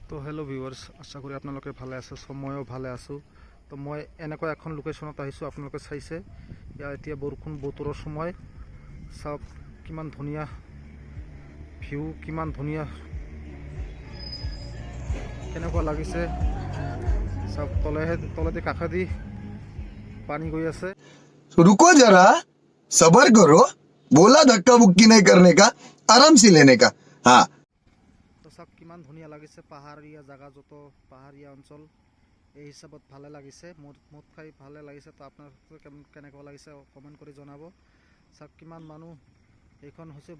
তো hello' viewers, আশা কৰি আপোনালোকে ভালে আছে। ময়ো ভালে আছোঁ। তো মই এনেকুৱা এখন লোকেশ্যনত আহিছোঁ, আপোনালোকে চাইছে ইয়াৰ এতিয়া বৰষুণ বতৰৰ সময়। চাওক কিমান ধুনীয়া ভিউ, কিমান ধুনীয়া, কেনেকুৱা লাগিছে চাওক। তলেদি কাষেদি পানী গৈ আছে। रुको जरा, सबर करो, बोला धक्का बुक्की नहीं करने का, आराम से लेने का। हाँ, তো চাওক কিমান ধুনীয়া লাগিছে। পাহাৰীয়া জেগা, যত পাহাৰীয়া অঞ্চল, এই হিচাপত ভালে লাগিছে। মদ খাই ভালে লাগিছে। তো আপোনালোকে কেনেকুৱা লাগিছে কমেণ্ট কৰি জনাব। চাওক কিমান মানুহ, এইখন হৈছে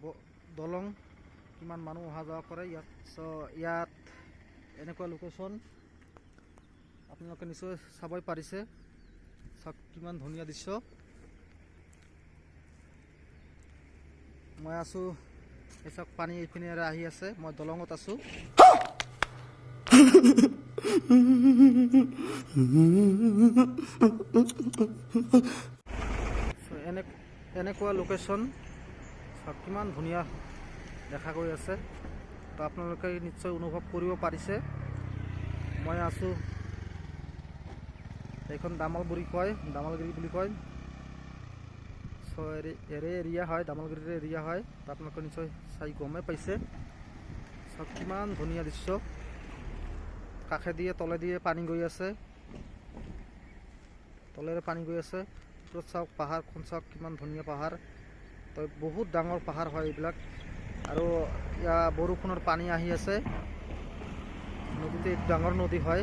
দলং, কিমান মানুহ অহা যোৱা কৰে ইয়াত। ইয়াত এনেকুৱা লোকেশ্যন আপোনালোকে নিশ্চয় চাবই পাৰিছে। চাওক কিমান ধুনীয়া দৃশ্য। মই আছোঁ, এই চাওক পানী এইপিনে আহি আছে, মই দলঙত আছোঁ। এনেকুৱা লোকেশ্যন চাওক কিমান ধুনীয়া দেখা গৈ আছে। তো আপোনালোকে নিশ্চয় অনুভৱ কৰিব পাৰিছে। মই আছোঁ, এইখন দামালগুৰি বুলি কয়। এৰিয়া হয়, দামালগুৰিৰ এৰিয়া হয়। তো আপোনালোকে নিশ্চয় চাই গমেই পাইছে। চাওক কিমান ধুনীয়া দৃশ্য। কাষে দিয়ে তলে দিয়ে পানী গৈ আছে, তলেৰে পানী গৈ আছে। ওপৰত চাওক পাহাৰখন, চাওক কিমান ধুনীয়া পাহাৰ। তো বহুত ডাঙৰ পাহাৰ হয় এইবিলাক। আৰু ইয়াৰ বৰষুণৰ পানী আহি আছে। নদীতে ডাঙৰ নদী হয়,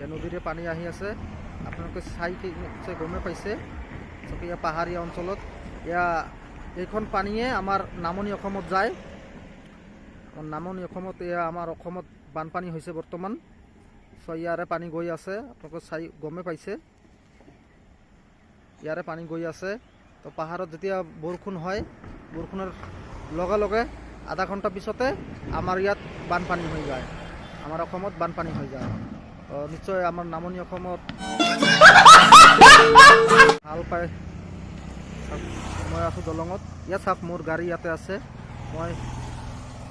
এই নদীৰে পানী আহি আছে। আপোনালোকে চাই নিশ্চয় গমেই পাইছে। ইয়াৰ পাহাৰীয়া অঞ্চলত এইখন পানীয়ে আমাৰ নামনি অসমত যায়। নামনি অসমত আমাৰ অসমত বানপানী হৈছে বৰ্তমান। ইয়াৰে পানী গৈ আছে, আপোনালোকে চাই গমেই পাইছে। ইয়াৰে পানী গৈ আছে। তো পাহাৰত যেতিয়া বৰষুণ হয়, বৰষুণৰ লগে লগে আধা ঘণ্টা পিছতে আমাৰ ইয়াত বানপানী হৈ যায়, আমাৰ অসমত বানপানী হৈ যায়। নিশ্চয় আমাৰ নামনি অসমত ভাল পায়। মই আছোঁ দলঙত, ইয়াত চাওক মোৰ গাড়ী ইয়াতে আছে। মই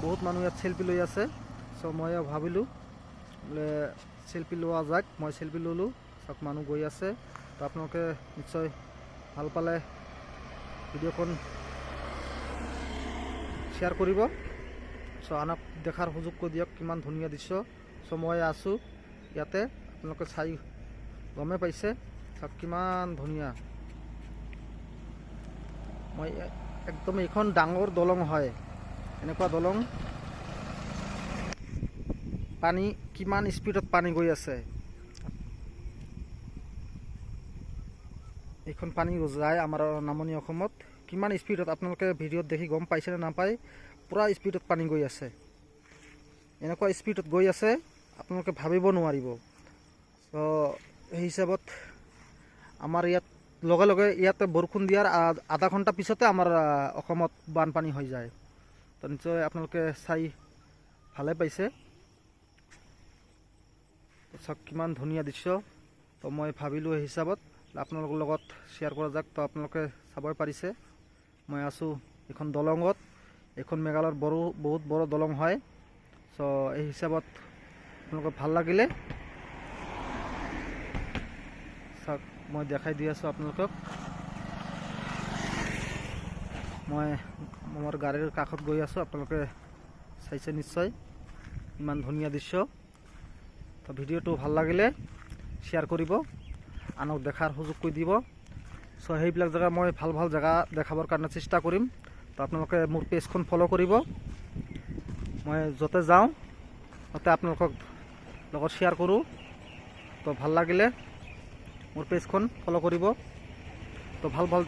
বহুত মানুহ ইয়াত চেল্ফি লৈ আছে। মই ভাবিলোঁ বোলে চেল্ফি লোৱা যাক, মই চেল্ফি ল'লোঁ। চাওক মানুহ গৈ আছে। তো আপোনালোকে নিশ্চয় ভাল পালে ভিডিঅ'খন শ্বেয়াৰ কৰিব। আনক দেখাৰ সুযোগ কৰি দিয়ক কিমান ধুনীয়া দৃশ্য। মই আছোঁ ইয়াতে, আপোনালোকে চাই গমেই পাইছে। চাওক কিমান ধুনীয়া। মই একদম, এইখন ডাঙৰ দলং হয়, এনেকুৱা দলং। পানী কিমান স্পীডত পানী গৈ আছে। এইখন পানী যায় আমাৰ নামনি অসমত, কিমান স্পীডত আপোনালোকে ভিডিঅ'ত দেখি গম পাইছে নে নাপায়। পূৰা স্পীডত পানী গৈ আছে, এনেকুৱা স্পীডত গৈ আছে আপোনালোকে ভাবিব নোৱাৰিব। তো সেই হিচাপত আমাৰ ইয়াত লগে লগে ইয়াতে বৰষুণ দিয়াৰ আধা ঘণ্টা পিছতে আমাৰ অসমত বানপানী হৈ যায়। তো নিশ্চয় আপোনালোকে চাই ভালে পাইছে। চাওক কিমান ধুনীয়া দৃশ্য। তো মই ভাবিলোঁ এই হিচাপত আপোনালোকৰ লগত শ্বেয়াৰ কৰা যাক। তো আপোনালোকে চাবই পাৰিছে। মই আছোঁ এইখন দলঙত, এইখন মেঘালয়ৰ বহুত বড় দলং হয়। এই হিচাপত আপোনালোকক ভাল লাগিলে চাওক, মই দেখাই দি আছোঁ আপোনালোকক। মই মোৰ গাড়ীৰ কাষত গৈ আছোঁ, আপোনালোকে চাইছে নিশ্চয় ইমান ধুনীয়া দৃশ্য। তো ভিডিঅ'টো ভাল লাগিলে শ্বেয়াৰ কৰিব, আনক দেখাৰ সুযোগ কৰি দিব। সেইবিলাক জেগা মই ভাল ভাল জেগা দেখাবৰ কাৰণে চেষ্টা কৰিম। তো আপোনালোকে মোৰ পেজখন ফ'ল' কৰিব। মই য'তে যাওঁ তাতে আপোনালোকক লগত শ্বেয়াৰ কৰোঁ। তো ভাল লাগিলে মোৰ পেজখন ফ'ল' কৰিব। তো ভাল ভাল